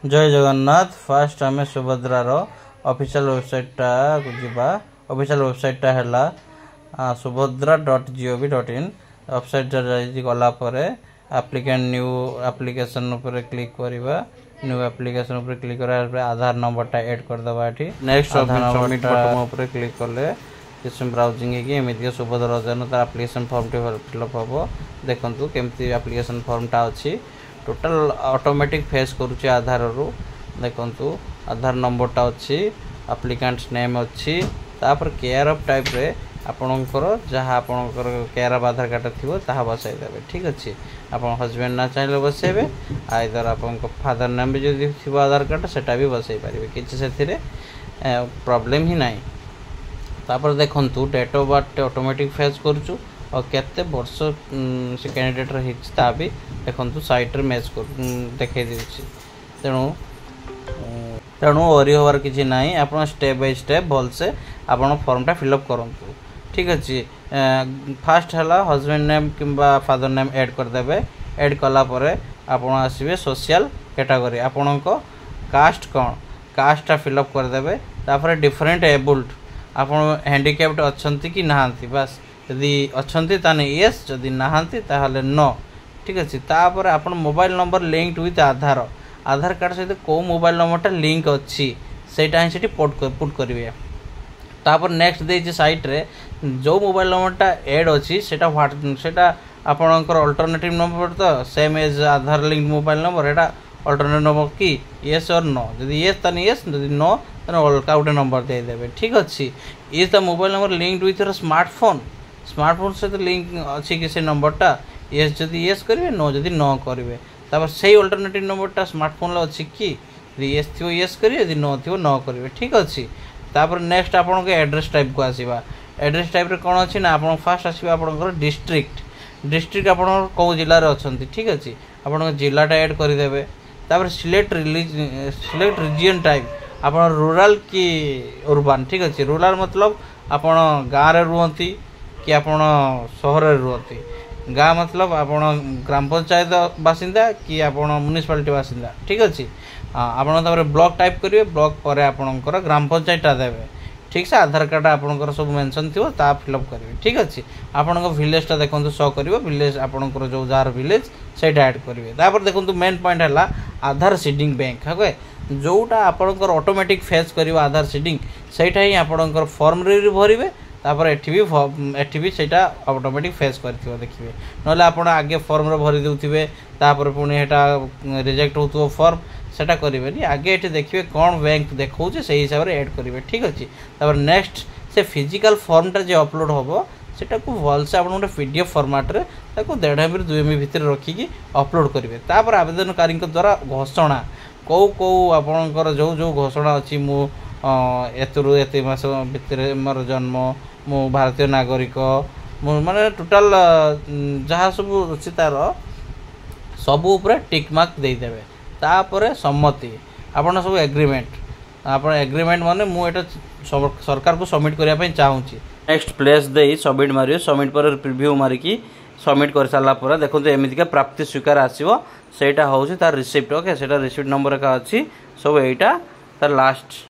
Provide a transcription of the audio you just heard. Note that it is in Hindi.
जय जगन्नाथ। फास्ट आम सुभद्रार ऑफिशियल वेबसाइटा को जीवा। ऑफिशियल वेबसाइटा है subhadra.gov.in। वेबसाइट गला एप्लिकेंट न्यू एप्लिकेशन उपर क्लिक करवा। न्यू एप्लिकेशन उपर क्लिक कर आधार नंबरटा ऐड करदे। ये नेक्स्ट सबमिट बटन उपर क्लिक कले किसी ब्राउजिंग होमती सुभद्रा तार एप्लिकेशन फॉर्म टी फिलअप हम। देखो केमती एप्लिकेशन फॉर्मटा अच्छी टोटाल ऑटोमेटिक फेस करुच्ची आधार रु। देखु आधार नंबरटा अच्छी एप्लिकेंट्स नेम अच्छी तापर केयर ऑफ टाइप रे आपणकर जहाँ आपणकर केयर ऑफ आधार कार्ड थी ताहा बसईदे। ठीक अच्छे आप हजबैंड ना चाहिए बसैबे आइदर आप फादर नेम भी जो थी आधार कार्ड सेटा भी बसई पारे किसी से प्रॉब्लम ही नहीं। तापर देखु डेट ऑफ बर्थ ऑटोमेटिक फेस करुचु और केते वर्ष से कैंडिडेट रही भी देखु साइट रे मैच कर देखे देछि। तेणु तेणु वरी होवार किसी नहीं। आप स्टेप बाय स्टेप भल से आप फॉर्मटा फिलअप करूँ। ठीक अच्छे फास्ट है हजबैंड नेम किंबा फादर नेम ऐड करदे। ऐड कलापर आप आसवे सोशल कैटेगरी आपण कास्ट कौन कास्टा फिलअप करदे। तापर डिफरेंट एबल्ड आप हैंडिकैप्ड अच्छा कि नहांती बस यदि अच्छा ताने येस जदि नहांती ताहले नो। ठीक अच्छे तापर आप mobile number linked with Aadhaar Aadhaar card सहित कौ मोबाइल नंबरटा लिंक अच्छी सेटा ही सेठी पुट करेंगे। तापर नेक्स्ट देछि साइट रे जो मोबाइल नंबरटा ऐड अच्छी सेटा व्हाट सेटा आपणकर अल्टरनेटिव नंबर तो सेम एज आधार लिंक मोबाइल नंबर एटा अल्टरनेटिव नंबर कि येस और नो जदि येस ताने येस जदि नो ताने अलग गोटे नंबर दे देबे। ठीक अच्छे is the mobile number linked with your smartphone smartphone सहित लिंक अच्छी कि से नंबरटा येस जदि येस करेंगे नो जदि नो करेंगे। तापर से अल्टरनेटिव नंबरटा स्मार्टफोन अच्छी कि येस थी येस करेंगे यदि नो थी नो करेंगे। ठीक अच्छे तापर नेक्स्ट आपन के एड्रेस टाइप को आसीबा। एड्रेस टाइप रे कौन अच्छी ना आप फास्ट आसवा आपंकर डिस्ट्रिक्ट डिस्ट्रिक्ट आप कौ जिले में अच्छा। ठीक अच्छे आप जिलाटा ऐड करदे। तापर सिलेक्ट रिजियन टाइप आप रूराल कि अर्बान। ठीक अच्छे रूराल मतलब आप गाँव में रुहती कि आप सहर में रुहती। गाँ मतलब आप ग्राम पंचायत बासिंदा कि आप म्युनिसिपालिटी बासिंदा। ठीक अच्छे आप ब्लॉक टाइप करेंगे ब्लॉक पर आपणकर ग्राम पंचायतटा देवे। ठीक से आधार कार्ड आपणकर सब मेंशन थी ता फिलअप करेंगे। ठीक अच्छे आपण विलेजटा देखो शो कर विलेज आपणकर जो जार विलेज से ऐड करेंगे। तापर देखो मेन पॉइंट है आधार सीडिंग बैंक है जोटा आपणकर ऑटोमेटिक फेस कर आधार सीडिंग सेटा ही आपणकर फॉर्म रे भरवे। तापर एठी भी सेटा ऑटोमेटिक फेस करथिबो देखिबे नले आपण आगे फॉर्म रे भरि देउथिबे तापर पुणी हेटा रिजेक्ट होतो फॉर्म सेटा करिवेनी आगे एठी देखिबे कोन बैंक देखौचे सही हिसाब रे ऐड करिवे। ठीक अछि तापर नेक्स्ट से फिजिकल फॉर्मटा जे अपलोड होबो सेटा को भल से आपण गोटे पीडीएफ फॉर्मेट रे ताको 1.5 MB 2 MB भितर रखिकी अपलोड करिवे। तापर आवेदनकारी द्वारा घोषणा कौ कौ आपणकर जो जो घोषणा अछि मु एतरु एते मास भितर मोर जन्म मु भारतीय नागरिक मु माने टोटाल जहाँ सब अच्छी तार सबू उपरे टिक मार्क दे देबे। तापर सम्मति आपण सब एग्रीमेंट आपण एग्रीमेंट माने मु एटा सरकार को सबमिट करिया पई चाहूची। नेक्स्ट प्लेस दे सबमिट मारियो सबमिट पर प्रीव्यू मारिकी सबमिट कर साला पर देखो एमिति का प्राप्ति स्वीकार आसीबो सेटा होउची तार रिसिप्ट। ओके सेटा रिसिप्ट नंबर का अछि सब एटा तार लास्ट